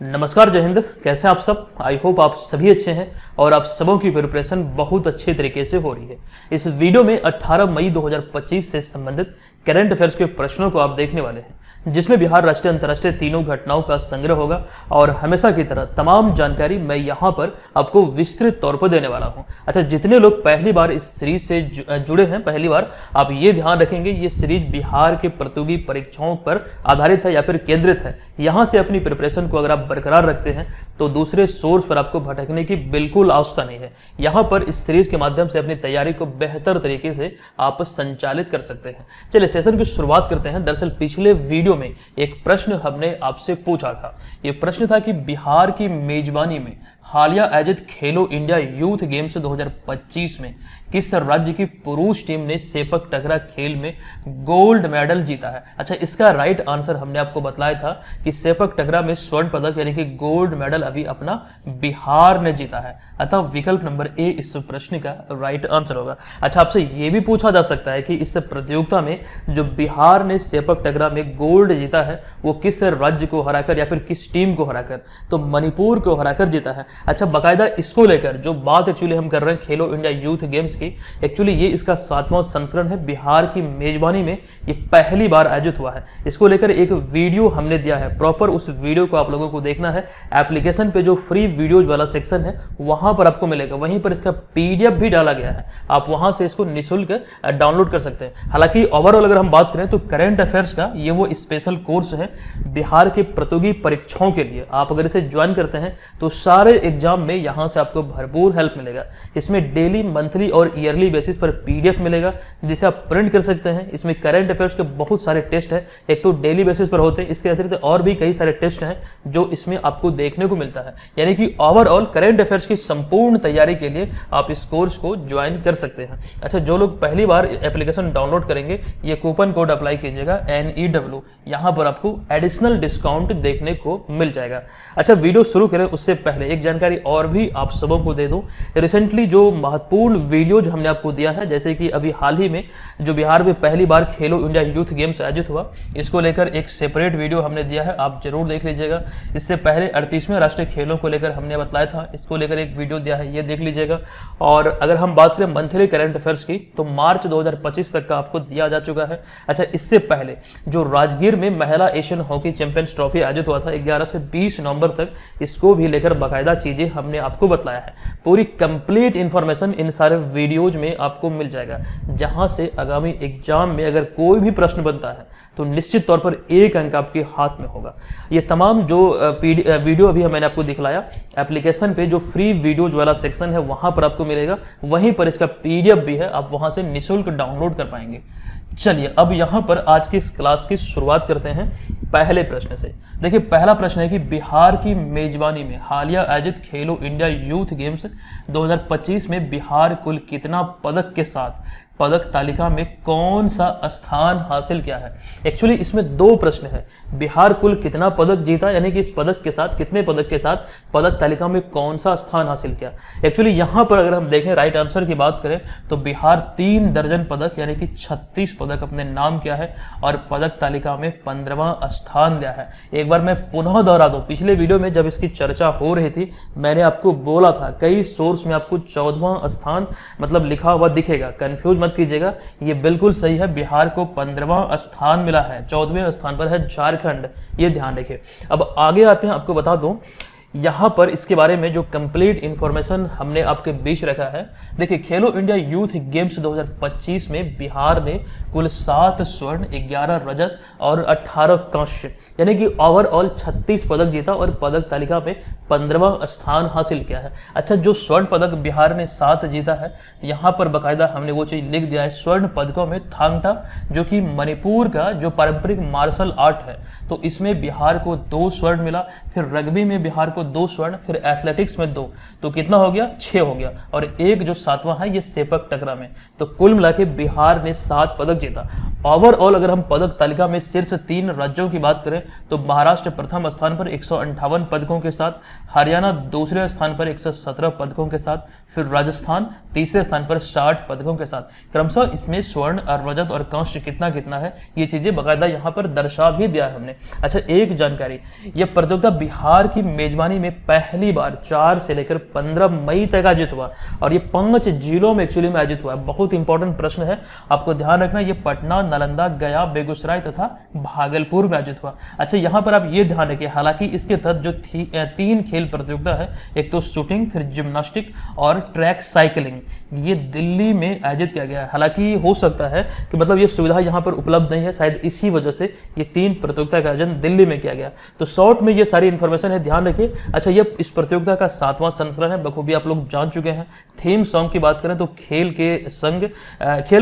नमस्कार, जय हिंद। कैसे हैं आप सब? आई होप आप सभी अच्छे हैं और आप सबों की प्रिपरेशन बहुत अच्छे तरीके से हो रही है। इस वीडियो में 18 मई 2025 से संबंधित करंट अफेयर्स के प्रश्नों को आप देखने वाले हैं, जिसमें बिहार राष्ट्रीय अंतर्राष्ट्रीय तीनों घटनाओं का संग्रह होगा और हमेशा की तरह तमाम जानकारी मैं यहाँ पर आपको विस्तृत तौर पर देने वाला हूँ। अच्छा, जितने लोग पहली बार इस सीरीज से जुड़े हैं, पहली बार, आप ये ध्यान रखेंगे ये सीरीज बिहार के प्रतियोगी परीक्षाओं पर आधारित है या फिर केंद्रित है। यहाँ से अपनी प्रिपरेशन को अगर आप बरकरार रखते हैं तो दूसरे सोर्स पर आपको भटकने की बिल्कुल आवश्यकता नहीं है। यहाँ पर इस सीरीज के माध्यम से अपनी तैयारी को बेहतर तरीके से आप संचालित कर सकते हैं। चलिए सेशन की शुरुआत करते हैं। दरअसल पिछले वीडियो में एक प्रश्न हमने आपसे पूछा था। ये प्रश्न था कि बिहार की मेजबानी में हालिया आयोजित खेलो इंडिया यूथ गेम्स 2025 में किस राज्य की पुरुष टीम ने सेपक टकरा खेल में गोल्ड मेडल जीता है? अच्छा, इसका राइट आंसर हमने आपको बताया था कि सेपक टकरा में स्वर्ण पदक यानी कि गोल्ड मेडल अभी अपना बिहार ने जीता है। अतः विकल्प नंबर ए इस प्रश्न का राइट आंसर होगा। अच्छा, आपसे यह भी पूछा जा सकता है कि इस प्रतियोगिता में जो बिहार ने सेपक टकरा में गोल्ड जीता है वो किस राज्य को हराकर या फिर किस टीम को हराकर? तो मणिपुर को हराकर जीता है। अच्छा, बाकायदा इसको लेकर जो बात एक्चुअली हम कर रहे हैं खेलो इंडिया यूथ गेम्स की, एक्चुअली ये इसका 7वां संस्करण है। बिहार की मेजबानी में ये पहली बार आयोजित हुआ है। इसको लेकर एक वीडियो हमने दिया है, प्रॉपर उस वीडियो को आप लोगों को देखना है। एप्लीकेशन पे जो फ्री वीडियोज वाला सेक्शन है वहां पर आपको मिलेगा, वहीं पर इसका पीडीएफ भी डाला गया है। आप वहां से इसको निःशुल्क डाउनलोड कर सकते हैं। हालांकि ओवरऑल अगर हम बात करें तो करंट अफेयर्स का ये वो स्पेशल कोर्स है बिहार के प्रतियोगी परीक्षाओं के लिए। आप अगर इसे ज्वाइन करते हैं तो सारे एग्जाम में यहां से आपको भरपूर हेल्प मिलेगा। इसमें डेली, मंथली और ईयरली बेसिस पर पीडीएफ मिलेगा जिसे आप प्रिंट कर सकते हैं। इसमें करंट अफेयर्स के बहुत सारे टेस्ट हैं, एक तो डेली बेसिस पर होते हैं, इसके अतिरिक्त और भी कई सारे टेस्ट हैं जो इसमें आपको देखने को मिलता है। यानी कि ओवरऑल करंट अफेयर्स की संपूर्ण तैयारी के लिए आप इस कोर्स को ज्वाइन कर सकते हैं। अच्छा, जो लोग पहली बार एप्लीकेशन डाउनलोड करेंगे ये कूपन कोड अप्लाई कीजिएगा NEW, यहां पर आपको एडिशनल डिस्काउंट देखने को मिल जाएगा। अच्छा, वीडियो शुरू करें उससे पहले एक जानकारी और भी आप सबों को दे दूं। रिसेंटली जो महत्वपूर्ण वीडियोज हमने आपको दिया है, जैसे कि अभी हाल ही में जो बिहार में पहली बार खेलो इंडिया यूथ गेम्स आयोजित हुआ, इसको लेकर एक सेपरेट वीडियो हमने दिया है, आप जरूर देख लीजिएगा। इससे पहले 38वें राष्ट्रीय खेलों को लेकर हमने बताया था, इसको लेकर एक वीडियो दिया है, ये देख लीजिएगा। और अगर हम बात करें मंथली करंट अफेयर्स की तो मार्च 2025 तक का आपको दिया जा चुका है। अच्छा, इससे पहले जो राजगीर में महिला एशियन हॉकी चैंपियंस ट्रॉफी आयोजित हुआ था 11 से 20 नवंबर तक, इसको भी लेकर बाकायदा चीजें हमने आपको बताया है। पूरी कंप्लीट इंफॉर्मेशन इन सारे वीडियोज में आपको मिल जाएगा, जहां से आगामी एग्जाम में अगर कोई भी प्रश्न बनता है तो निश्चित तौर पर एक अंक आपके हाथ में होगा। ये तमाम जो वीडियो अभी मैंने आपको दिखलाया, एप्लीकेशन पे जो फ्री वीडियोज वाला सेक्शन है वहां पर आपको मिलेगा, वहीं पर इसका पीडीएफ भी है, आप वहां से निःशुल्क डाउनलोड कर पाएंगे। चलिए अब यहां पर आज की इस क्लास की शुरुआत करते हैं पहले प्रश्न से। देखिए, पहला प्रश्न है कि बिहार की मेजबानी में हालिया आयोजित खेलो इंडिया यूथ गेम्स 2025 में बिहार कुल कितना पदक के साथ पदक तालिका में कौन सा स्थान हासिल किया है? एक्चुअली इसमें दो प्रश्न है, बिहार कुल कितना पदक जीता यानी कि इस पदक के साथ, कितने पदक के साथ पदक तालिका में कौन सा स्थान हासिल किया। एक्चुअली यहां पर अगर हम देखें राइट आंसर की बात करें तो बिहार 3 दर्जन पदक यानी कि 36 पदक अपने नाम किया है और पदक तालिका में 15वां स्थान लिया है। एक बार मैं पुनः दोहरा दूं, पिछले वीडियो में जब इसकी चर्चा हो रही थी मैंने आपको बोला था कई सोर्स में आपको 14वां स्थान मतलब लिखा हुआ दिखेगा, कंफ्यूज मत कीजिएगा, ये बिल्कुल सही है। बिहार को 15वां स्थान मिला है, 14वें स्थान पर है झारखंड, ये ध्यान रखिए। अब आगे आते हैं, आपको बता दूं यहाँ पर इसके बारे में जो कंप्लीट इंफॉर्मेशन हमने आपके बीच रखा है। देखिए, खेलो इंडिया यूथ गेम्स 2025 में बिहार ने कुल 7 स्वर्ण, 11 रजत और 18 कांस्य यानी कि ओवरऑल 36 पदक जीता और पदक तालिका में 15वां स्थान हासिल किया है। अच्छा, जो स्वर्ण पदक बिहार ने 7 जीता है, यहाँ पर बाकायदा हमने वो चीज़ लिख दिया है। स्वर्ण पदकों में थांगटा जो कि मणिपुर का जो पारंपरिक मार्शल आर्ट है, तो इसमें बिहार को 2 स्वर्ण मिला। फिर रग्बी में बिहार को आपको 2 स्वर्ण, फिर एथलेटिक्स में 2, तो कितना हो गया, 6 हो गया, और एक जो 7वां है ये सेपक टकरा में। तो कुल मिला के बिहार ने 7 पदक जीता। ओवरऑल अगर हम पदक तालिका में शीर्ष 3 राज्यों की बात करें तो महाराष्ट्र प्रथम स्थान पर 158 पदकों के साथ, हरियाणा दूसरे स्थान पर 117 पदकों के साथ, फिर राजस्थान तीसरे स्थान पर 60 पदकों के साथ। क्रमशः इसमें स्वर्ण और रजत और कांस्य कितना कितना है ये चीजें बकायदा यहाँ पर दर्शा भी दिया है हमने। अच्छा, एक जानकारी, यह प्रतियोगिता बिहार की मेजबानी में पहली बार 4 से लेकर 15 मई तक आयोजित हुआ, और ये 5 जिलों में एक्चुअली में आयोजित हुआ है। बहुत इंपॉर्टेंट प्रश्न है, आपको ध्यान रखना, ये पटना, नालंदा, गया, बेगूसराय तथा भागलपुर में आयोजित हुआ। अच्छा, यहाँ पर आप ये ध्यान रखिए, हालांकि इसके तहत जो 3 खेल प्रतियोगिता है, एक तो शूटिंग, फिर जिम्नास्टिक और ट्रैक साइकिलिंग, ये दिल्ली में आयोजित किया गया है। हालांकि हो सकता है कि मतलब ये सुविधा यहाँ पर उपलब्ध नहीं है, शायद इसी वजह से ये 3 प्रतियोगिता का आयोजन दिल्ली में किया गया। तो शॉर्ट में ये सारी इंफॉर्मेशन है, ध्यान रखिए। अच्छा, ये इस प्रतियोगिता का 7वां संस्करण है, बखूबी आप लोग जान चुके हैं। थीम सॉन्ग की बात करें तो खेल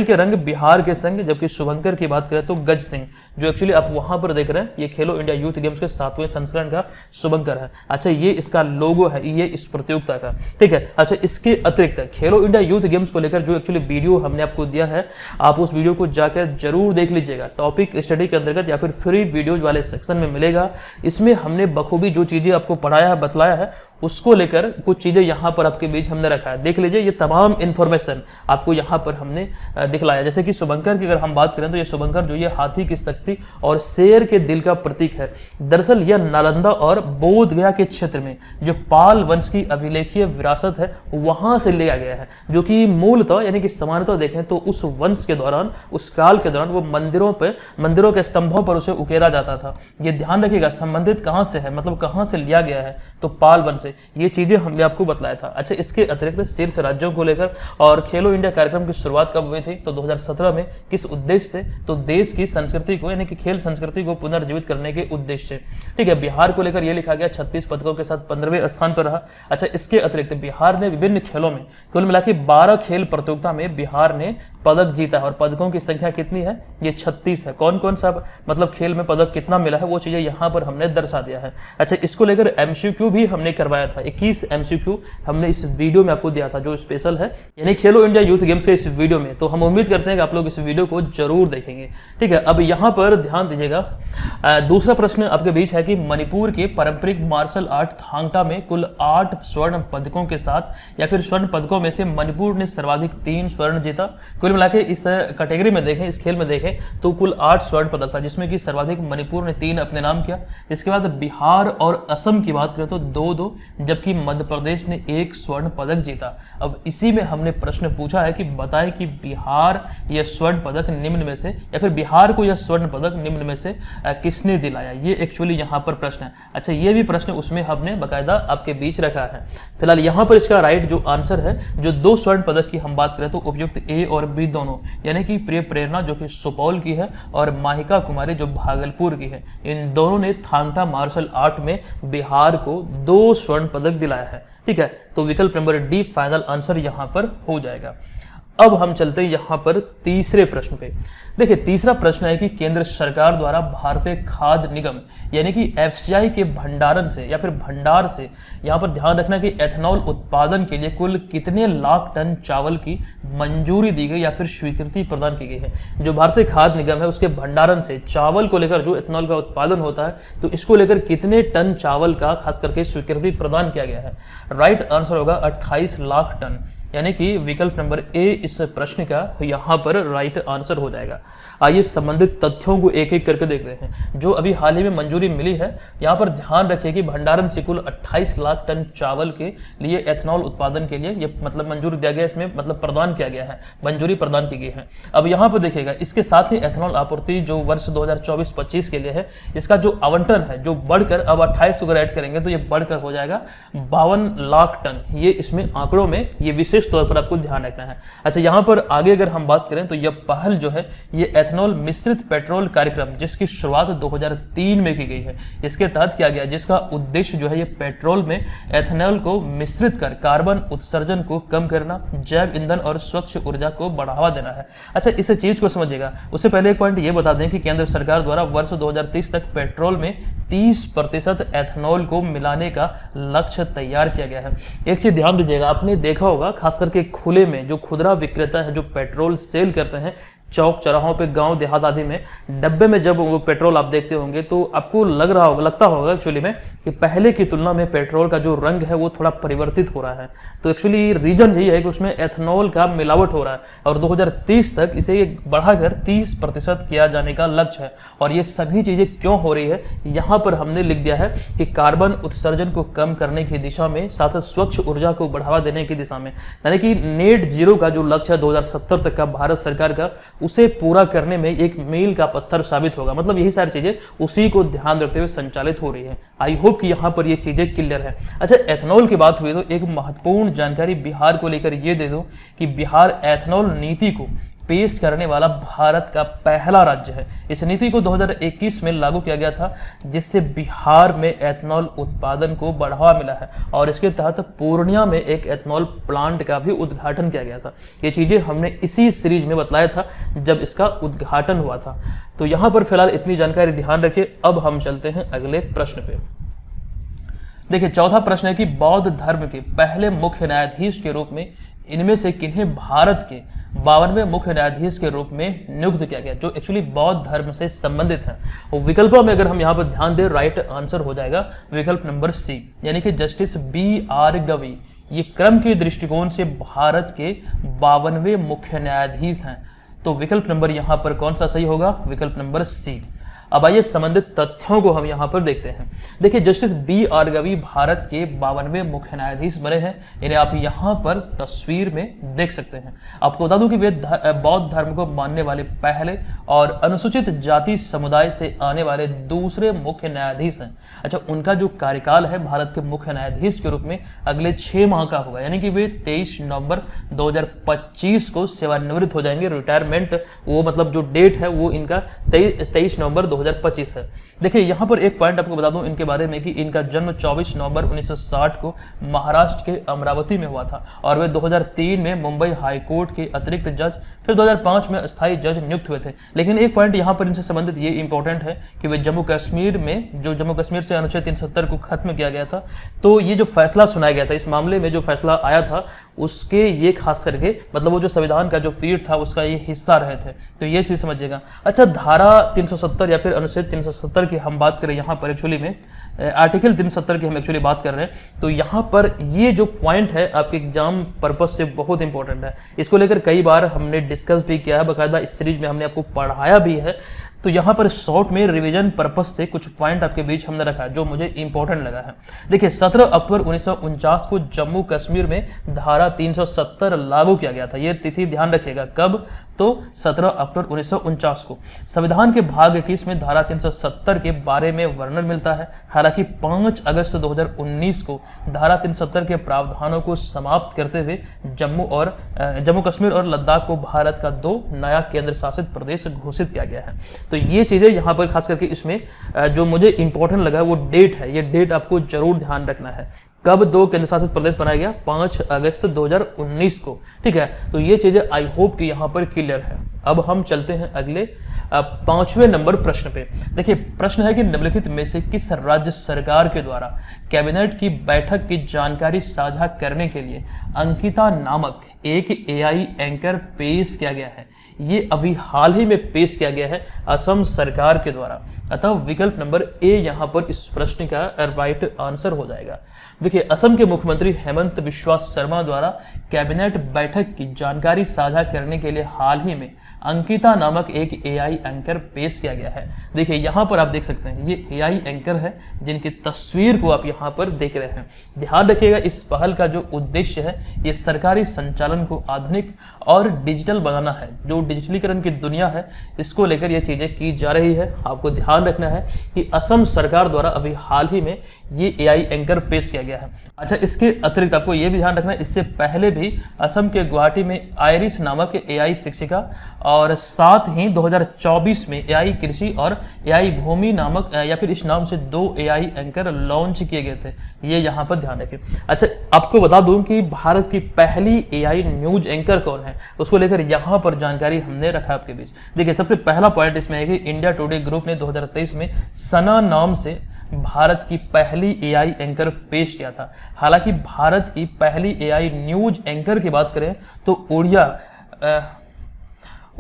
के रंग बिहार के संग, जबकि शुभंकर की बात करें तो गज सिंह, जो एक्चुअली आप वहां पर देख रहे हैं, ये खेलो इंडिया यूथ गेम्स के 7वें संस्करण का शुभंकर है। अच्छा, ये इसका लोगो है, ये इस प्रतियोगिता का, ठीक है। अच्छा, इसके अतिरिक्त खेलो इंडिया यूथ गेम्स को लेकर जो एक्चुअली वीडियो हमने आपको दिया है, आप उस वीडियो को जाकर जरूर देख लीजिएगा। टॉपिक स्टडी के अंतर्गत या फिर फ्री वीडियोज वाले सेक्शन में मिलेगा। इसमें हमने बखूबी जो चीजें आपको पढ़ाया है, बतलाया है, उसको लेकर कुछ चीजें यहाँ पर आपके बीच हमने रखा है। देख लीजिए, ये तमाम इंफॉर्मेशन आपको यहाँ पर हमने दिखलाया। जैसे कि शुभंकर की अगर हम बात करें तो ये शुभंकर जो ये हाथी की शक्ति और शेर के दिल का प्रतीक है। दरअसल यह नालंदा और बोध गया के क्षेत्र में जो पाल वंश की अभिलेखीय विरासत है वहां से लिया गया है, जो कि मूलतः यानी कि समानतः देखें तो उस वंश के दौरान, उस काल के दौरान वो मंदिरों के स्तंभों पर उसे उकेरा जाता था। ये ध्यान रखिएगा, संबंधित कहां से है, मतलब कहां से लिया गया है, तो पाल वंश से। ये चीजें हमने आपको बतलाया था। अच्छा, इसके अतिरिक्त शीर्ष राज्यों को लेकर और खेलो इंडिया कार्यक्रम की शुरुआत कब हुई थी, तो 2017 में। किस उद्देश्य से, तो देश की संस्कृति को यानी कि खेल संस्कृति को पुनर्जीवित करने के उद्देश्य से, ठीक है। बिहार को लेकर यह लिखा गया 36 पदकों के साथ 15वें स्थान पर रहा। अच्छा, इसके अतिरिक्त बिहार ने विभिन्न खेलों में कुल मिलाकर 12 खेल प्रतियोगिता में बिहार ने पदक जीता है, और पदकों की संख्या कितनी है, ये 36 है। कौन कौन सा मतलब खेल में पदक कितना मिला है वो चीजें यहाँ पर हमने दर्शा दिया है। अच्छा, इसको लेकर एमसीक्यू भी हमने करवाया था, 21 एमसीक्यू हमने इस वीडियो में आपको दिया था, जो स्पेशल है यानी खेलो इंडिया यूथ गेम्स के इस वीडियो में। तो हम उम्मीद करते हैं कि आप लोग इस वीडियो को जरूर देखेंगे, ठीक है। अब यहाँ पर ध्यान दीजिएगा, दूसरा प्रश्न आपके बीच है कि मणिपुर के पारंपरिक मार्शल आर्ट थांगटा में कुल 8 स्वर्ण पदकों के साथ या फिर स्वर्ण पदकों में से मणिपुर ने सर्वाधिक 3 स्वर्ण जीता। कुल मिला के इस कैटेगरी में देखें, इस खेल में देखें तो कुल 8 स्वर्ण पदक था, जिसमें कि सर्वाधिक मणिपुर ने 3 अपने नाम किया। इसके बाद बिहार और असम की बात करें तो 2-2, जबकि मध्य प्रदेश ने 1 स्वर्ण पदक जीता। अब इसी में हमने प्रश्न पूछा है कि बताएं कि बिहार यह स्वर्ण पदक निम्न में से, या फिर बिहार को यह स्वर्ण पदक निम्न में से किसने दिलाया, ये एक्चुअली यहाँ पर प्रश्न है। अच्छा, ये भी प्रश्न उसमें हमने बाकायदा आपके बीच रखा है। फिलहाल यहाँ पर इसका राइट जो आंसर है, जो 2 स्वर्ण पदक की हम बात करें तो उपयुक्त ए और बी दोनों, यानी कि प्रिय प्रेरणा जो कि सुपौल की है और माहिका कुमारी जो भागलपुर की है, इन दोनों ने थांगटा मार्शल आर्ट में बिहार को 2 स्वर्ण पदक दिलाया है, ठीक है। तो विकल्प नंबर डी फाइनल आंसर यहाँ पर हो जाएगा। अब हम चलते हैं यहाँ पर तीसरे प्रश्न पे। देखिए, तीसरा प्रश्न है कि केंद्र सरकार द्वारा भारतीय खाद्य निगम यानी कि एफसीआई के भंडारण से या फिर भंडार से, यहाँ पर ध्यान रखना कि एथेनॉल उत्पादन के लिए कुल कितने लाख टन चावल की मंजूरी दी गई या फिर स्वीकृति प्रदान की गई है। जो भारतीय खाद्य निगम है उसके भंडारण से चावल को लेकर जो एथेनॉल का उत्पादन होता है, तो इसको लेकर कितने टन चावल का खास करके स्वीकृति प्रदान किया गया है। राइट आंसर होगा 28 लाख टन, यानी कि विकल्प नंबर ए इस प्रश्न का यहाँ पर राइट आंसर हो जाएगा। आइए संबंधित तथ्यों को एक एक करके देख रहे हैं। जो अभी हाल ही में मंजूरी मिली है, यहाँ पर ध्यान रखिए कि भंडारण से कुल 28 लाख टन चावल के लिए एथेनॉल उत्पादन के लिए ये मतलब मंजूरी दिया गया, इसमें मतलब प्रदान किया गया है, मंजूरी प्रदान की गई है। अब यहाँ पर देखिएगा, इसके साथ ही एथेनॉल आपूर्ति जो वर्ष 2024-25 के लिए है, इसका जो आवंटन है जो बढ़कर अब 28 अगर ऐड करेंगे तो ये बढ़कर हो जाएगा 52 लाख टन। ये इसमें आंकड़ों में ये विशेष विशेष तौर पर आपको ध्यान रखना है। अच्छा, यहाँ पर आगे अगर हम बात करें तो यह पहल जो है ये एथेनॉल मिश्रित पेट्रोल कार्यक्रम जिसकी शुरुआत 2003 में की गई है, इसके तहत किया गया, जिसका उद्देश्य जो है ये पेट्रोल में एथेनॉल को मिश्रित कर कार्बन उत्सर्जन को कम करना, जैव ईंधन और स्वच्छ ऊर्जा को बढ़ावा देना है। अच्छा, इस चीज को समझिएगा, उससे पहले एक पॉइंट ये बता दें कि केंद्र सरकार द्वारा वर्ष 2030 तक पेट्रोल में 30% एथेनॉल को मिलाने का लक्ष्य तैयार किया गया है। एक चीज ध्यान दीजिएगा, आपने देखा होगा खास करके खुले में जो खुदरा विक्रेता है जो पेट्रोल सेल करते हैं चौक चौराहों पे, गांव देहात आदि में, डब्बे में जब वो पेट्रोल आप देखते होंगे तो आपको लगता होगा एक्चुअली में कि पहले की तुलना में पेट्रोल का जो रंग है वो थोड़ा परिवर्तित हो रहा है। तो एक्चुअली रीजन यही है कि उसमें एथेनॉल का मिलावट हो रहा है और 2030 तक इसे बढ़ाकर 30% किया जाने का लक्ष्य है। और ये सभी चीजें क्यों हो रही है, यहाँ पर हमने लिख दिया है कि कार्बन उत्सर्जन को कम करने की दिशा में, साथ साथ स्वच्छ ऊर्जा को बढ़ावा देने की दिशा में, यानी कि नेट जीरो का जो लक्ष्य है 2070 तक का भारत सरकार का, उसे पूरा करने में एक मील का पत्थर साबित होगा। मतलब यही सारी चीजें उसी को ध्यान रखते हुए संचालित हो रही है। आई होप कि यहाँ पर ये चीजें क्लियर है। अच्छा, एथेनॉल की बात हुई तो एक महत्वपूर्ण जानकारी बिहार को लेकर ये दे दूं कि बिहार एथेनॉल नीति को पेश करने वाला भारत का पहला राज्य है। इस नीति को 2021 में लागू किया गया था, जिससे बिहार में एथेनॉल उत्पादन को बढ़ावा मिला है और इसके तहत पूर्णिया में एक एथेनॉल प्लांट का भी उद्घाटन किया गया था। ये चीजें हमने इसी सीरीज में बताया था जब इसका उद्घाटन हुआ था। तो यहाँ पर फिलहाल इतनी जानकारी ध्यान रखिए। अब हम चलते हैं अगले प्रश्न पे। देखिए, चौथा प्रश्न है कि बौद्ध धर्म के पहले मुख्य न्यायाधीश के रूप में इनमें से किन्हें भारत के 52वें मुख्य न्यायाधीश के रूप में नियुक्त किया गया, जो एक्चुअली बौद्ध धर्म से संबंधित है। और विकल्पों में अगर हम यहाँ पर ध्यान दें, राइट आंसर हो जाएगा विकल्प नंबर सी, यानी कि जस्टिस BR गवई। ये क्रम के दृष्टिकोण से भारत के 52वें मुख्य न्यायाधीश हैं। तो विकल्प नंबर यहाँ पर कौन सा सही होगा, विकल्प नंबर सी। अब आइए संबंधित तथ्यों को हम यहाँ पर देखते हैं। देखिए, जस्टिस BR गवई भारत के 52वें मुख्य न्यायाधीश बने हैं। इन्हें आप यहाँ पर तस्वीर में देख सकते हैं। आपको बता दूं कि वे बौद्ध धर्म को मानने वाले पहले और अनुसूचित जाति समुदाय से आने वाले दूसरे मुख्य न्यायाधीश हैं। अच्छा, उनका जो कार्यकाल है भारत के मुख्य न्यायाधीश के रूप में अगले 6 माह का होगा, यानी कि वे 23 नवंबर 2025 को सेवानिवृत्त हो जाएंगे। रिटायरमेंट वो मतलब जो डेट है वो इनका 23 नवंबर 2025 है। देखिए, यहाँ पर एक पॉइंट आपको बता दूं इनके बारे में कि इनका जन्म 24 नवंबर 1960 को महाराष्ट्र के अमरावती में हुआ था और वे 2003 में मुंबई हाई कोर्ट के अतिरिक्त जज, फिर 2005 में अस्थायी जज नियुक्त हुए थे। लेकिन एक पॉइंट यहाँ पर इनसे संबंधित ये इंपॉर्टेंट है कि वे जम्मू कश्मीर में, जो जम्मू कश्मीर से अनुच्छेद 370 को खत्म किया गया था, तो ये जो फैसला सुनाया गया था, इस मामले में जो फैसला आया था उसके ये खास करके मतलब वो जो संविधान का जो पीठ था उसका ये हिस्सा रहे थे। तो ये चीज समझिएगा। अच्छा, धारा 370 या फिर अनुच्छेद 370 की हम बात करें, यहाँ पर एक्चुअली में आर्टिकल 370 की हम एक्चुअली बात कर रहे हैं, तो यहाँ पर ये जो पॉइंट है आपके एग्जाम पर्पज से बहुत इंपॉर्टेंट है। इसको लेकर कई बार हमने डिस्कस भी किया है, बाकायदा इस सीरीज में हमने आपको पढ़ाया भी है। तो यहाँ पर शॉर्ट में रिवीजन पर्पस से कुछ पॉइंट आपके बीच हमने रखा है जो मुझे इंपॉर्टेंट लगा है। देखिए, 17 अक्टूबर 1949 को जम्मू कश्मीर में धारा 370 लागू किया गया था। ये तिथि ध्यान रखिएगा, कब, तो 17 अक्टूबर 1949 को। संविधान के भाग 21 में धारा 370 के बारे में वर्णन मिलता है। हालांकि 5 अगस्त 2019 को धारा 370 के प्रावधानों को समाप्त करते हुए जम्मू कश्मीर और लद्दाख को भारत का 2 नया केंद्र शासित प्रदेश घोषित किया गया है। तो ये चीजें यहाँ पर खास करके इसमें जो मुझे इंपॉर्टेंट लगा है वो डेट है। ये डेट आपको जरूर ध्यान रखना है, कब 2 केंद्र शासित प्रदेश बनाया गया, 5 अगस्त 2019 को। ठीक है, तो ये चीजें आई होप कि यहाँ पर क्लियर है। अब हम चलते हैं अगले 5वें नंबर प्रश्न पे। देखिए, प्रश्न है कि निम्नलिखित में से किस राज्य सरकार के द्वारा कैबिनेट की बैठक की जानकारी साझा करने के लिए अंकिता नामक एक AI एंकर पेश किया गया है। ये अभी हाल ही में पेश किया गया है असम सरकार के द्वारा। अतः विकल्प नंबर ए यहाँ पर इस प्रश्न का राइट आंसर हो जाएगा। देखिए, असम के मुख्यमंत्री हेमंत बिस्वा शर्मा द्वारा कैबिनेट बैठक की जानकारी साझा करने के लिए हाल ही में अंकिता नामक एक AI एंकर पेश किया गया है। देखिए यहाँ पर आप देख सकते हैं, ये एआई एंकर है जिनकी तस्वीर को आप यहाँ पर देख रहे हैं। ध्यान रखिएगा, इस पहल का जो उद्देश्य है ये सरकारी संचालन को आधुनिक और डिजिटल बनाना है। जो डिजिटलीकरण की दुनिया है इसको लेकर ये चीजें की जा रही है। आपको ध्यान रखना है कि असम सरकार द्वारा अभी हाल ही में ये एआई एंकर पेश किया गया है। अच्छा, इसके अतिरिक्त आपको ये भी ध्यान रखना है, इससे पहले भी असम के गुवाहाटी में आयरिस नामक एआई शिक्षिका और साथ ही 2024 में एआई कृषि और एआई भूमि नामक या फिर इस नाम से 2 एआई एंकर लॉन्च किए गए थे। ये यहाँ पर ध्यान रखें। अच्छा, आपको बता दूं कि भारत की पहली एआई न्यूज एंकर कौन है, उसको लेकर यहाँ पर जानकारी हमने रखा आपके बीच। देखिए, सबसे पहला पॉइंट इसमें है कि इंडिया टुडे ग्रुप ने 2023 में सना नाम से भारत की पहली एआई एंकर पेश किया था। हालांकि भारत की पहली एआई न्यूज एंकर की बात करें तो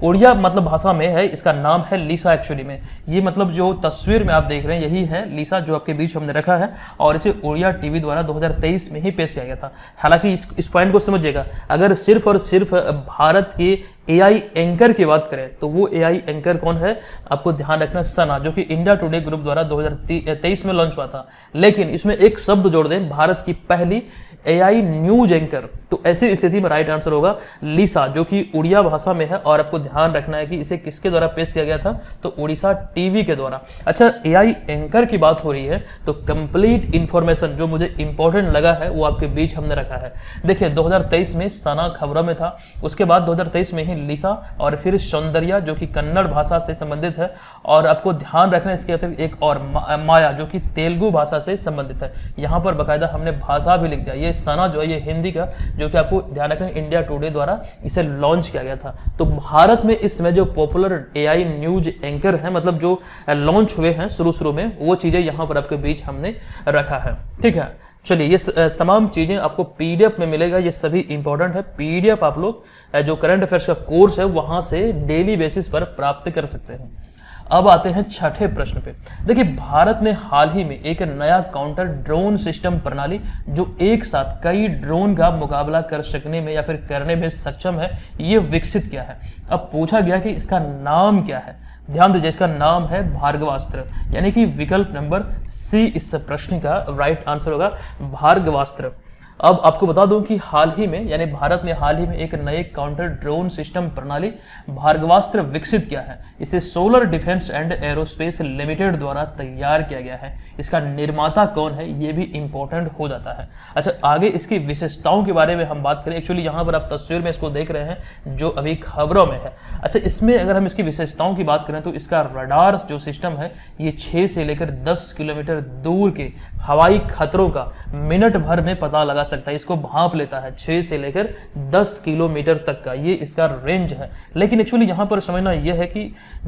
उड़िया मतलब भाषा में है, इसका नाम है लिसा। एक्चुअली में ये मतलब जो तस्वीर में आप देख रहे हैं यही है लिसा जो आपके बीच हमने रखा है, और इसे उड़िया टीवी द्वारा 2023 में ही पेश किया गया था। हालांकि इस पॉइंट को समझिएगा, अगर सिर्फ और सिर्फ भारत के एआई एंकर की बात करें तो वो एआई एंकर कौन है, आपको ध्यान रखना, सना, जो कि इंडिया टुडे ग्रुप द्वारा 2023 में लॉन्च हुआ था। लेकिन इसमें एक शब्द जोड़ दें, भारत की पहली एआई न्यूज एंकर, तो ऐसी स्थिति में राइट आंसर होगा लिसा, जो कि उड़िया भाषा में है। और आपको ध्यान रखना है कि इसे किसके द्वारा पेश किया गया था, तो उड़ीसा टीवी के द्वारा। अच्छा, एआई एंकर की बात हो रही है तो कंप्लीट इंफॉर्मेशन जो मुझे इंपॉर्टेंट लगा है वो आपके बीच हमने रखा है। देखिए, 2023 में सना खबरों में था, उसके बाद 2023 में ही लिसा, और फिर सौंदर्या जो कि कन्नड़ भाषा से संबंधित है, और आपको ध्यान रखना है इसके अतिरिक्त एक और माया जो कि तेलुगु भाषा से संबंधित है। यहाँ पर बाकायदा हमने भाषा भी लिख दिया। ये सना जो है ये हिंदी का, जो कि आपको ध्यान रखना है इंडिया टुडे द्वारा इसे लॉन्च किया गया था। तो भारत में इस समय जो पॉपुलर एआई न्यूज एंकर हैं, मतलब जो लॉन्च हुए हैं शुरू में, वो चीजें यहाँ पर आपके बीच हमने रखा है। ठीक है, चलिए, ये तमाम चीजें आपको पीडीएफ में मिलेगा, ये सभी इंपॉर्टेंट है। पीडीएफ आप लोग जो करंट अफेयर्स का कोर्स है वहां से डेली बेसिस पर प्राप्त कर सकते हैं। अब आते हैं छठे प्रश्न पे। देखिए, भारत ने हाल ही में एक नया काउंटर ड्रोन सिस्टम प्रणाली जो एक साथ कई ड्रोन का मुकाबला कर सकने में या फिर करने में सक्षम है, ये विकसित किया है। अब पूछा गया कि इसका नाम क्या है। ध्यान दीजिए, इसका नाम है भार्गवास्त्र, यानी कि विकल्प नंबर सी इस प्रश्न का राइट आंसर होगा, भार्गवास्त्र। अब आपको बता दूं कि हाल ही में, यानी भारत ने हाल ही में एक नए काउंटर ड्रोन सिस्टम प्रणाली भार्गवास्त्र विकसित किया है। इसे solar defence and aerospace limited द्वारा तैयार किया गया है। इसका निर्माता कौन है ये भी इंपॉर्टेंट हो जाता है। अच्छा, आगे इसकी विशेषताओं के बारे में हम बात करें। एक्चुअली यहाँ पर आप तस्वीर में इसको देख रहे हैं जो अभी खबरों में है। अच्छा, इसमें अगर हम इसकी विशेषताओं की बात करें तो इसका रडार जो सिस्टम है ये 6 से लेकर 10 किलोमीटर दूर के हवाई खतरों का मिनट भर में पता लगा सकता है। इसको भांप लेता है 6 से लेकर 10 किलोमीटर तक का, ये इसका रेंज है। लेकिन एक्चुअली यहाँ पर समझना यह है कि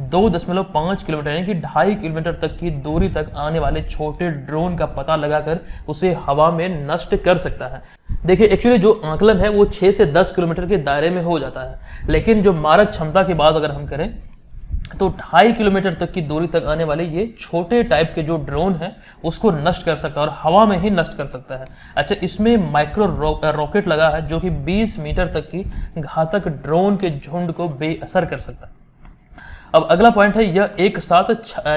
2.5 किलोमीटर यानी कि 2.5 किलोमीटर तक की दूरी तक आने वाले छोटे ड्रोन का पता लगाकर उसे हवा में नष्ट कर सकता है। देखिए, एक्चुअली जो आकलन है वो 6 से 10 किलोमीटर के दायरे में हो जाता है, लेकिन जो मारक क्षमता की बात अगर हम करें तो 2.5 किलोमीटर तक की दूरी तक आने वाले ये छोटे टाइप के जो ड्रोन है उसको नष्ट कर सकता है और हवा में ही नष्ट कर सकता है। अच्छा, इसमें माइक्रो रॉकेट लगा है जो कि 20 मीटर तक की घातक ड्रोन के झुंड को बेअसर कर सकता है। अब अगला पॉइंट है, यह एक साथ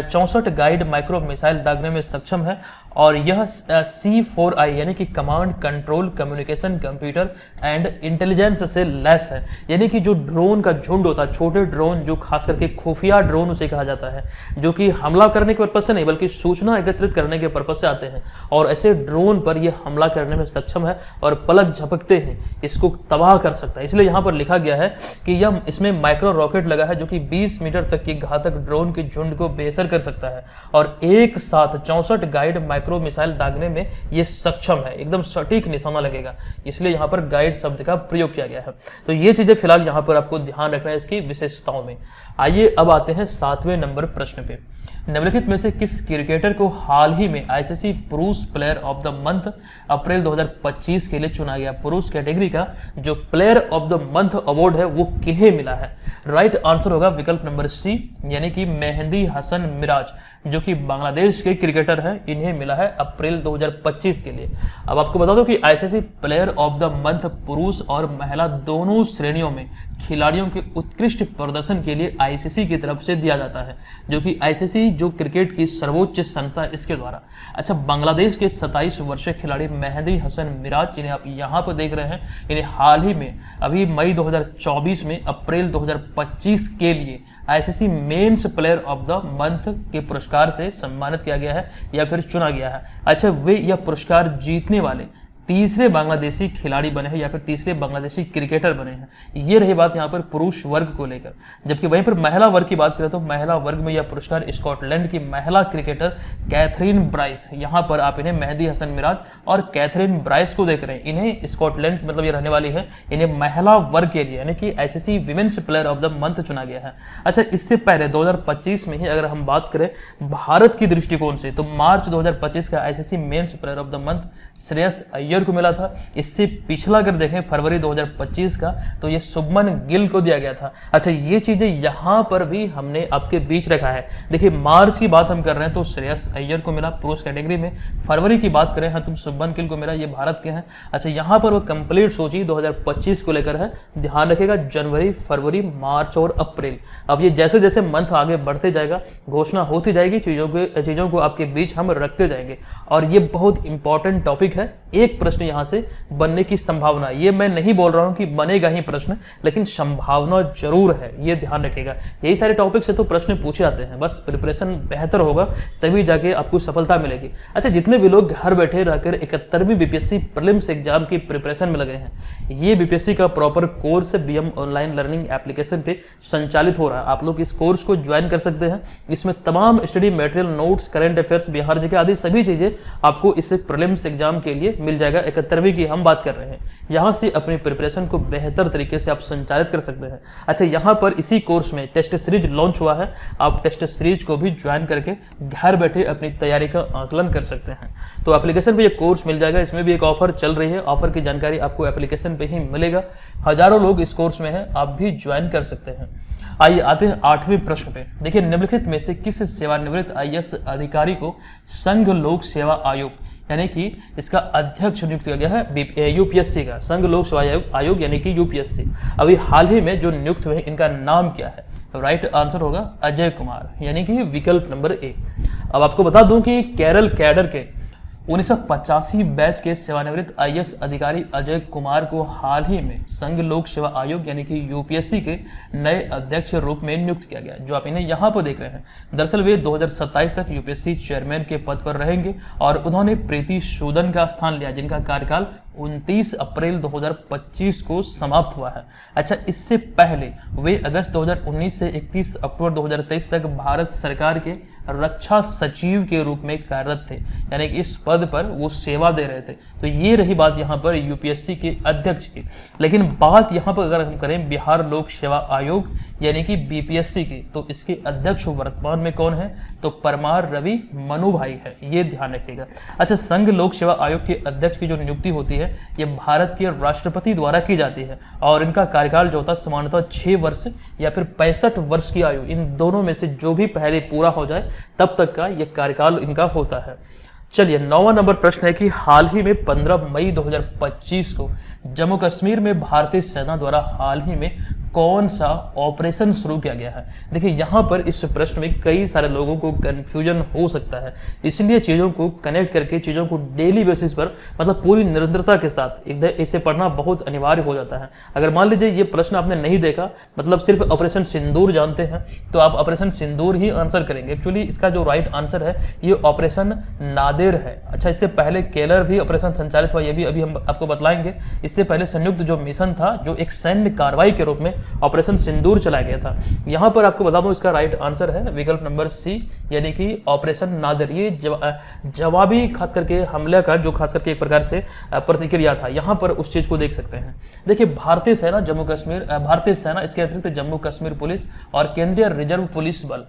64 गाइड माइक्रो मिसाइल दागने में सक्षम है और यह C4I यानी कि command control communication computer and intelligence से लैस है। यानी कि जो ड्रोन का झुंड होता है, छोटे ड्रोन जो खास करके खुफिया ड्रोन उसे कहा जाता है, जो कि हमला करने के पर्पज से नहीं बल्कि सूचना एकत्रित करने के पर्पज से आते हैं, और ऐसे ड्रोन पर यह हमला करने में सक्षम है और पलक झपकते हैं इसको तबाह कर सकता है। इसलिए यहाँ पर लिखा गया है कि यह इसमें माइक्रो रॉकेट लगा है जो कि 20 मीटर तक की घातक ड्रोन के झुंड को बेअसर कर सकता है और एक साथ 64 गाइड माइक्रो मिसाइल दागने में ये सक्षम है। एकदम सटीक निशाना लगेगा, इसलिए यहाँ पर गाइड शब्द का प्रयोग किया गया है। तो ये चीजें फिलहाल यहाँ पर आपको ध्यान रखना है इसकी विशेषताओं में। आइए अब आते हैं 7वें नंबर प्रश्न पे। निम्नलिखित में से किस क्रिकेटर को हाल ही में आईसीसी पुरुष प्लेयर ऑफ द मंथ अप्रैल 2025 के लिए चुना गया? पुरुष कैटेगरी का जो player of the month award है वो किन्हें मिला है? राइट आंसर होगा विकल्प नंबर सी, यानी कि मेहंदी हसन मिराज, जो कि बांग्लादेश के क्रिकेटर हैं, इन्हें मिला है अप्रैल 2025 के लिए। अब आपको बता दो कि ICC player of the month पुरुष और महिला दोनों श्रेणियों में खिलाड़ियों के उत्कृष्ट प्रदर्शन के लिए आईसीसी की तरफ से दिया जाता है, जो कि आईसीसी जो क्रिकेट की सर्वोच्च संस्था इसके द्वारा। अच्छा, बांग्लादेश के 27 वर्षीय खिलाड़ी मेहंदी हसन मिराज, जिन्हें आप यहाँ पर देख रहे हैं, इन्हें हाल ही में अभी मई 2024 में अप्रैल 2025 के लिए ICC men's player of the month के पुरस्कार से सम्मानित किया गया है या फिर चुना गया है। अच्छा, वे यह पुरस्कार जीतने वाले तीसरे बांग्लादेशी खिलाड़ी बने हैं या फिर तीसरे बांग्लादेशी क्रिकेटर बने हैं। ये रही बात यहाँ पर पुरुष वर्ग को लेकर। जबकि वहीं पर महिला वर्ग की बात करें तो महिला वर्ग में यह पुरस्कार स्कॉटलैंड की महिला क्रिकेटर कैथरीन ब्राइस, यहाँ पर आप इन्हें मेहंदी हसन मिराज और कैथरीन ब्राइस को देख रहे हैं, इन्हें स्कॉटलैंड मतलब ये रहने वाली है, इन्हें महिला वर्ग के लिए यानी कि ICC women's player of the month चुना गया है। अच्छा, इससे पहले 2025 में ही अगर हम बात करें भारत की दृष्टिकोण से, तो मार्च 2025 का ICC men's player of the month Shreyas Iyer को मिला था। इससे पिछला अगर देखें फरवरी 2025 का, तो ये शुभमन गिल को दिया गया था। अच्छा, ये चीजें यहाँ पर भी हमने आपके बीच रखा है। देखिए, मार्च की बात हम कर रहे हैं तो श्रेयस अय्यर को मिला पुरुष कैटेगरी में, फरवरी की बात करें तो शुभमन गिल को मिला, ये भारत के हैं। अच्छा, यहाँ पर वो कंप्लीट सोचिए 2025 को लेकर है, ध्यान रखेगा जनवरी, फरवरी, मार्च और अप्रैल। अब ये जैसे जैसे मंथ आगे बढ़ते जाएगा, घोषणा होती जाएगी, चीजों को आपके बीच हम रखते जाएंगे। और ये बहुत इंपॉर्टेंट टॉपिक है, एक प्रश्न यहां से बनने की संभावना, ये मैं नहीं बोल रहा हूं कि बनेगा ही प्रश्न, लेकिन संभावना जरूर है, ये ध्यान रखिएगा। यही सारे टॉपिक से तो प्रश्न पूछे जाते हैं, बस प्रिपरेशन बेहतर होगा तभी जाके आपको सफलता मिलेगी। अच्छा, जितने भी लोग घर बैठे रहकर 71वीं बीपीएससी प्रीलिम्स एग्जाम की प्रिपरेशन में लगे हैं, ये बीपीएससी का proper course BM online learning application पे संचालित हो रहा है। आप लोग इस कोर्स को ज्वाइन कर सकते हैं। इसमें तमाम study material, notes, current affairs, Bihar GK आदि सभी चीजें आपको इस प्रीलिम्स एग्जाम के लिए मिल जाएगा। 71वीं की हम बात कर रहे हैं, यहां से अपनी प्रिपरेशन को बेहतर तरीके से आप संचालित कर सकते हैं। अच्छा, यहां पर इसी कोर्स में टेस्ट सीरीज लॉन्च हुआ है, आप टेस्ट सीरीज को भी ज्वाइन करके घर बैठे अपनी तैयारी का आकलन कर सकते हैं। तो एप्लीकेशन पे ये कोर्स मिल जाएगा। इसमें भी एक ऑफर चल रही है, ऑफर की जानकारी आपको एप्लीकेशन पे ही मिलेगा। हजारों लोग इस कोर्स में हैं, आप भी ज्वाइन कर सकते हैं। आइए आते हैं 8वें प्रश्न पे। देखिए, निम्नलिखित में से किस सेवानिवृत्त आईएएस अधिकारी को संघ लोक सेवा आयोग यानी कि इसका अध्यक्ष नियुक्त किया गया है? यूपीएससी का, संघ लोक सेवा आयोग यानी कि यूपीएससी। अभी हाल ही में जो नियुक्त हुए, इनका नाम क्या है? राइट आंसर होगा अजय कुमार, यानी कि विकल्प नंबर ए। अब आपको बता दूं कि केरल कैडर के 1985 बैच के सेवानिवृत्त आईएएस अधिकारी अजय कुमार को हाल ही में संघ लोक सेवा आयोग यानी कि यूपीएससी के नए अध्यक्ष रूप में नियुक्त किया गया, जो आप इन्हें यहाँ पर देख रहे हैं। दरअसल वे 2027 तक यूपीएससी चेयरमैन के पद पर रहेंगे और उन्होंने प्रीति सूदन का स्थान लिया, जिनका कार्यकाल 29 अप्रैल 2025 को समाप्त हुआ है। अच्छा, इससे पहले वे अगस्त 2019 से 31 अक्टूबर 2023 तक भारत सरकार के रक्षा सचिव के रूप में कार्यरत थे, यानी कि इस पद पर वो सेवा दे रहे थे। तो ये रही बात यहाँ पर यूपीएससी के अध्यक्ष की। लेकिन बात यहाँ पर अगर हम करें बिहार लोक सेवा आयोग यानी कि बीपीएससी की, तो इसके अध्यक्ष वर्तमान में कौन है? तो परमार रवि मनु भाई है, ये ध्यान रखिएगा। अच्छा, संघ लोक सेवा आयोग के अध्यक्ष की जो नियुक्ति होती है, ये भारत के राष्ट्रपति द्वारा की जाती है और इनका कार्यकाल जो होता है सामान्यतः 6 वर्ष या फिर 65 वर्ष की आयु, इन दोनों में से जो भी पहले पूरा हो जाए तब तक का यह कार्यकाल इनका होता है। चलिए, 9वां नंबर प्रश्न है कि हाल ही में 15 मई 2025 को जम्मू कश्मीर में भारतीय सेना द्वारा हाल ही में कौन सा ऑपरेशन शुरू किया गया है? देखिए, यहाँ पर इस प्रश्न में कई सारे लोगों को कंफ्यूजन हो सकता है, इसलिए चीज़ों को कनेक्ट करके चीज़ों को डेली बेसिस पर मतलब पूरी निरंतरता के साथ इसे पढ़ना बहुत अनिवार्य हो जाता है। अगर मान लीजिए ये प्रश्न आपने नहीं देखा, मतलब सिर्फ ऑपरेशन सिंदूर जानते हैं, तो आप ऑपरेशन सिंदूर ही आंसर करेंगे। एक्चुअली इसका जो राइट आंसर है ये ऑपरेशन नादेर है। अच्छा, इससे पहले केलर भी ऑपरेशन संचालित हुआ, ये भी अभी हम आपको बतलाएंगे। इससे पहले संयुक्त जो मिशन था, जो एक सैन्य कार्रवाई के रूप में ऑपरेशन सिंदूर चलाया गया था। यहाँ पर आपको बता दूं इसका राइट आंसर है विकल्प नंबर सी, यानी कि ऑपरेशन नादिर। ये जवाबी खास करके हमले का जो खास करके एक प्रकार से प्रतिक्रिया था, यहाँ पर उस चीज को देख सकते हैं। देखिए भारतीय सेना इसके अतिरिक्त जम्मू कश्मीर पुलिस और केंद्रीय रिजर्व पुलिस बल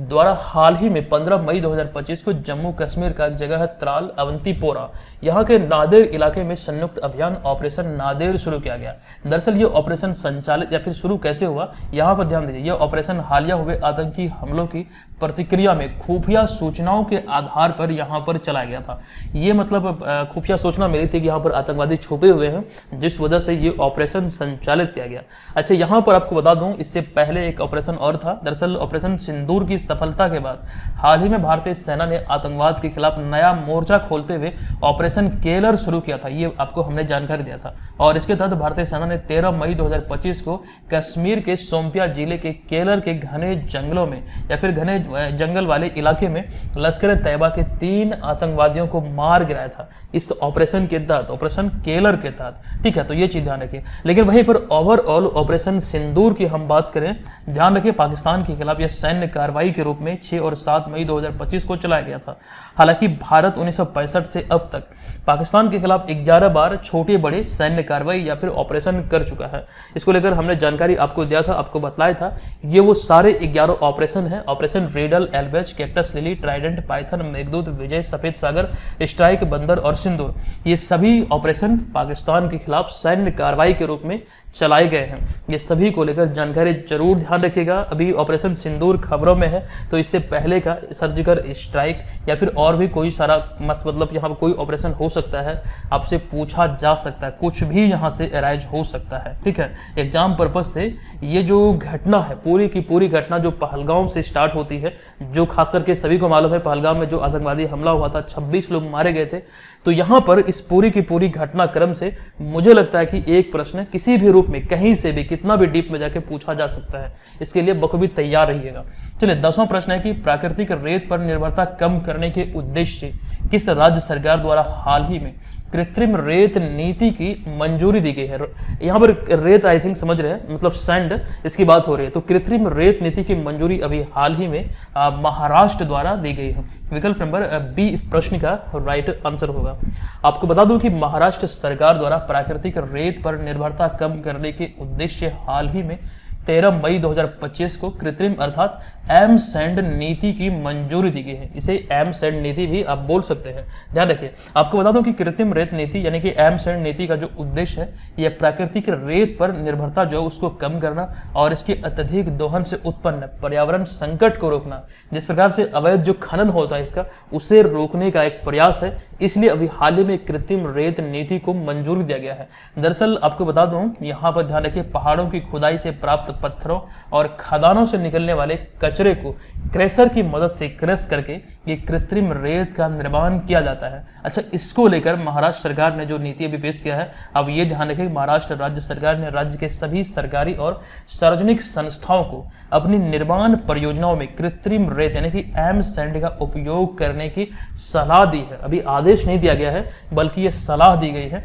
द्वारा हाल ही में 15 मई 2025 को जम्मू कश्मीर का एक जगह है त्राल अवंतीपोरा, यहाँ के नादेर इलाके में संयुक्त अभियान ऑपरेशन नादेर शुरू किया गया। दरअसल ये ऑपरेशन संचालित या फिर शुरू कैसे हुआ, यहाँ पर ध्यान दीजिए। यह ऑपरेशन हालिया हुए आतंकी हमलों की प्रतिक्रिया में खुफिया सूचनाओं के आधार पर यहाँ पर चलाया गया था। ये मतलब खुफिया सूचना मिली थी कि यहाँ पर आतंकवादी छुपे हुए हैं, जिस वजह से ये ऑपरेशन संचालित किया गया। अच्छा, यहाँ पर आपको बता दूं इससे पहले एक ऑपरेशन और था। दरअसल ऑपरेशन सिंदूर की सफलता के बाद हाल ही में भारतीय सेना ने आतंकवाद के खिलाफ नया मोर्चा खोलते हुए ऑपरेशन केलर शुरू किया था। ये आपको हमने जानकारी दिया था, और इसके तहत भारतीय सेना ने 13 मई 2025 को कश्मीर के सोमपिया जिले के केलर के घने जंगलों में या फिर घने जंगल वाले इलाके में लश्कर तैयबा के 3 आतंकवादियों को मार गिराया था इस ऑपरेशन के तहत, ऑपरेशन केलर के तहत। ठीक है, तो ये चीज ध्यान रखिए। लेकिन वहीं पर ओवरऑल ऑपरेशन सिंदूर की हम बात करें, ध्यान रखिए पाकिस्तान के खिलाफ यह सैन्य कार्रवाई के रूप में 6 और 7 मई 2025 को चलाया गया था। हालांकि भारत 1965 से अब तक पाकिस्तान के खिलाफ 11 बार छोटे बड़े सैन्य कार्रवाई या फिर ऑपरेशन कर चुका है। इसको लेकर हमने जानकारी आपको दिया था, आपको बताया था। ये वो सारे 11 ऑपरेशन है। ऑपरेशन रेडल, एल्बेज, cactus lily, trident, python, Meghdoot, Vijay, Safed Sagar, strike, बंदर और सिंदूर, ये सभी ऑपरेशन पाकिस्तान के खिलाफ सैन्य कार्रवाई के रूप में चलाए गए हैं। ये सभी को लेकर जानकारी जरूर ध्यान रखिएगा। अभी ऑपरेशन सिंदूर खबरों में है, तो इससे पहले का सर्जिकल स्ट्राइक या फिर और भी कोई सारा मतलब यहाँ पर कोई ऑपरेशन हो सकता है, आपसे पूछा जा सकता है, कुछ भी यहाँ से अराइज हो सकता है। ठीक है, एग्जाम पर्पज से ये जो घटना है, पूरी की पूरी घटना जो पहलगाम से स्टार्ट होती है, जो खास करके सभी को मालूम है पहलगाम में जो आतंकवादी हमला हुआ था, 26 लोग मारे गए थे। तो यहाँ पर इस पूरी की पूरी घटनाक्रम से मुझे लगता है कि एक प्रश्न किसी भी रूप में कहीं से भी कितना भी डीप में जाके पूछा जा सकता है। इसके लिए बखूबी तैयार रहिएगा। चलिए 10वां प्रश्न है कि प्राकृतिक रेत पर निर्भरता कम करने के उद्देश्य से किस राज्य सरकार द्वारा हाल ही में कृत्रिम रेत नीति की मंजूरी दी गई है। यहाँ पर रेत आई थिंक समझ रहे हैं, मतलब सैंड, इसकी बात हो रही है। तो कृत्रिम रेत नीति की मंजूरी अभी हाल ही में महाराष्ट्र द्वारा दी गई है। विकल्प नंबर बी इस प्रश्न का राइट आंसर होगा। आपको बता दूं कि महाराष्ट्र सरकार द्वारा प्राकृतिक रेत पर निर्भरता कम करने के उद्देश्य हाल ही में 13 मई 2025 को कृत्रिम अर्थात एम सैंड नीति की मंजूरी दी गई है। इसे एम सैंड नीति भी आप बोल सकते हैं। ध्यान रखिए, आपको बता दूं कि कृत्रिम रेत नीति यानी कि एम सैंड नीति का जो उद्देश्य है, यह प्राकृतिक रेत पर निर्भरता जो उसको कम करना और इसके अत्यधिक दोहन से उत्पन्न पर्यावरण संकट को रोकना, जिस प्रकार से अवैध जो खनन होता है इसका, उसे रोकने का एक प्रयास है। इसलिए अभी हाल ही में कृत्रिम रेत नीति को मंजूरी दिया गया है। दरअसल आपको बता दूं, यहाँ पर ध्यान रखिए, पहाड़ों की खुदाई से प्राप्त पत्थरों और खदानों से निकलने वाले कचरे को क्रेशर की मदद से क्रश करके ये कृत्रिम रेत का निर्माण किया जाता है। अच्छा, इसको लेकर महाराष्ट्र सरकार ने जो नीति अभी पेश किया है, अब ये ध्यान रखें, महाराष्ट्र राज्य सरकार ने राज्य के सभी सरकारी और सार्वजनिक संस्थाओं को अपनी निर्माण परियोजनाओं में कृत्रिम रेत यानी कि एम सैंड का उपयोग करने की सलाह दी है। अभी आदेश नहीं दिया गया है, बल्कि ये सलाह दी गई है।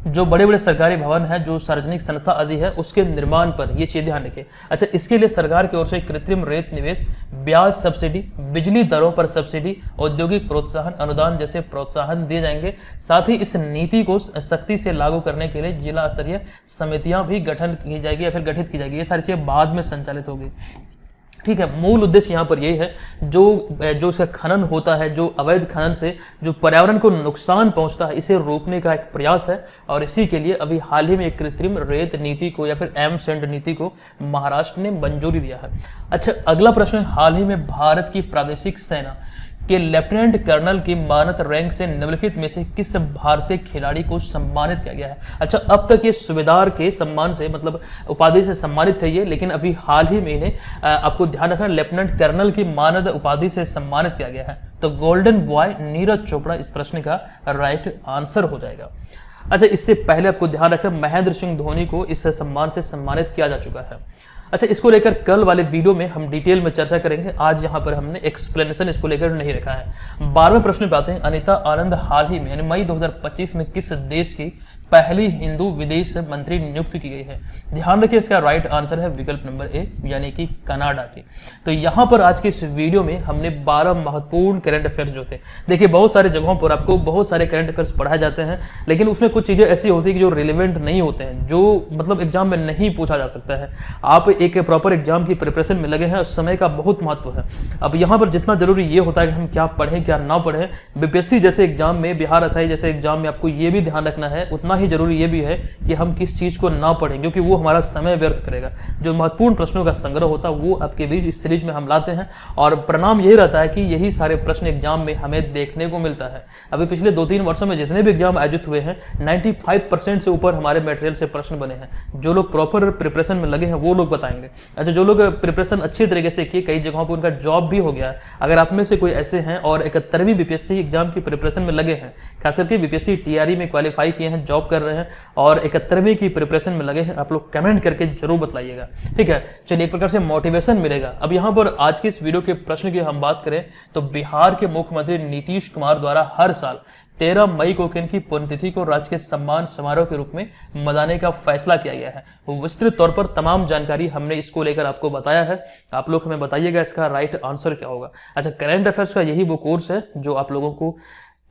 जो बड़े बड़े सरकारी भवन है, जो सार्वजनिक संस्था आदि है, उसके निर्माण पर ये चीज ध्यान रखें। अच्छा, इसके लिए सरकार की ओर से कृत्रिम रेत निवेश, ब्याज सब्सिडी, बिजली दरों पर सब्सिडी, औद्योगिक प्रोत्साहन अनुदान जैसे प्रोत्साहन दिए जाएंगे। साथ ही इस नीति को सख्ती से लागू करने के लिए जिला स्तरीय समितियां भी गठन की जाएगी या फिर गठित की जाएगी। ये सारी चीजें बाद में संचालित होगी। ठीक है, मूल उद्देश्य यहाँ पर यही है, जो इसका खनन होता है, जो अवैध खनन से जो पर्यावरण को नुकसान पहुंचता है, इसे रोकने का एक प्रयास है। और इसी के लिए अभी हाल ही में एक कृत्रिम रेत नीति को या फिर एम सैंड नीति को महाराष्ट्र ने मंजूरी दिया है। अच्छा, अगला प्रश्न, हाल ही में भारत की प्रादेशिक सेना के लेफ्टिनेंट कर्नल की मानद रैंक से निम्नलिखित में से किस भारतीय खिलाड़ी को सम्मानित किया गया है। अच्छा, अब तक ये सूबेदार के सम्मान से मतलब उपाधि से सम्मानित थे ये, लेकिन अभी हाल ही में इन्हें आपको ध्यान रखना लेफ्टिनेंट कर्नल की मानद उपाधि से सम्मानित किया गया है। तो गोल्डन बॉय नीरज चोपड़ा इस प्रश्न का राइट आंसर हो जाएगा। अच्छा, इससे पहले आपको ध्यान रखना महेंद्र सिंह धोनी को इस सम्मान से सम्मानित किया जा चुका है। अच्छा, इसको लेकर कल वाले वीडियो में हम डिटेल में चर्चा करेंगे। आज यहाँ पर हमने एक्सप्लेनेशन इसको लेकर नहीं रखा है। 12वें प्रश्न पे आते हैं। अनीता आनंद हाल ही में यानी मई 2025 में किस देश की पहली हिंदू विदेश मंत्री नियुक्त की गई है? ध्यान रखिए, इसका राइट आंसर है विकल्प नंबर ए यानी कि कनाडा की। तो यहाँ पर आज के इस वीडियो में हमने 12 महत्वपूर्ण करंट अफेयर्स जो थे, देखिए बहुत सारे जगहों पर आपको बहुत सारे करंट अफेयर्स पढ़ाए जाते हैं, लेकिन उसमें कुछ चीज़ें ऐसी होती है कि जो रिलेवेंट नहीं होते हैं, जो मतलब एग्जाम में नहीं पूछा जा सकता है। आप एक प्रॉपर एग्जाम की प्रिपरेशन में लगे हैं, समय का बहुत महत्व है। अब यहाँ पर जितना जरूरी ये होता है कि हम क्या पढ़ें क्या ना पढ़ें, बीपीएससी जैसे एग्जाम में, बिहार एसआई जैसे एग्जाम में आपको ये भी ध्यान रखना है, उतना ही जरूरी ये भी है कि हम किस चीज को ना पढ़ें, क्योंकि वो हमारा समय व्यर्थ करेगा। जो महत्वपूर्ण प्रश्नों का संग्रह होता है वो आपके बीच इस सीरीज में हम लाते हैं, और परिणाम यही रहता है कि यही सारे प्रश्न एग्जाम में हमें देखने को मिलता है। अभी पिछले 2-3 वर्षों में जितने भी एग्जाम आयोजित हुए हैं, 95% से ऊपर हमारे मटेरियल से प्रश्न बने हैं। जो लोग प्रॉपर प्रिपरेशन में लगे हैं वो लोग बताएंगे। अच्छा, जो लोग प्रिपरेशन अच्छी तरीके से किए, कई जगहों पर उनका जॉब भी हो गया है। अगर आप में से कोई ऐसे हैं और 71वीं बीपीएससी एग्जाम की प्रिपरेशन में लगे हैं, खास करके बीपीएससी टीआरई में क्वालिफाई किए हैं, जॉब कर रहे हैं और 71वीं की प्रिपरेशन में लगे हैं, आप लोग कमेंट करके जरूर बताइएगा, ठीक है। चलिए, एक प्रकार से मोटिवेशन मिलेगा। अब यहाँ पर आज की इस वीडियो के प्रश्न की हम बात करें तो बिहार के मुख्यमंत्री नीतीश कुमार द्वारा हर साल 13 मई को किनकी पुण्यतिथि को राजकीय सम्मान समारोह के रूप में मनाने का फैसला किया गया है? वो विस्तृत तौर पर तमाम जानकारी हमने इसको लेकर आपको बताया है। आप लोग हमें बताइएगा इसका राइट आंसर क्या होगा। अच्छा, करंट अफेयर्स का यही वो कोर्स है जो आप लोगों को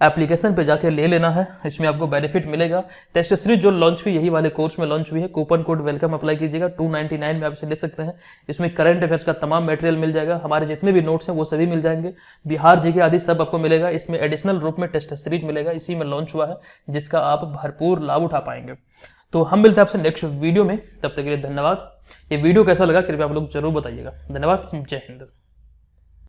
एप्लीकेशन पे जाके ले लेना है। इसमें आपको बेनिफिट मिलेगा। टेस्ट सीरीज जो लॉन्च हुई, यही वाले कोर्स में लॉन्च हुई है। कूपन कोड वेलकम अप्लाई कीजिएगा, 299 में आप इसे ले सकते हैं। इसमें करंट अफेयर्स का तमाम मटेरियल मिल जाएगा, हमारे जितने भी नोट्स हैं वो सभी मिल जाएंगे, बिहार जीके आदि सब आपको मिलेगा। इसमें एडिशनल रूप में टेस्ट सीरीज मिलेगा, इसी में लॉन्च हुआ है, जिसका आप भरपूर लाभ उठा पाएंगे। तो हम मिलते हैं आपसे नेक्स्ट वीडियो में, तब तक के लिए धन्यवाद। ये वीडियो कैसा लगा कृपया आप लोग जरूर बताइएगा। धन्यवाद, जय हिंद।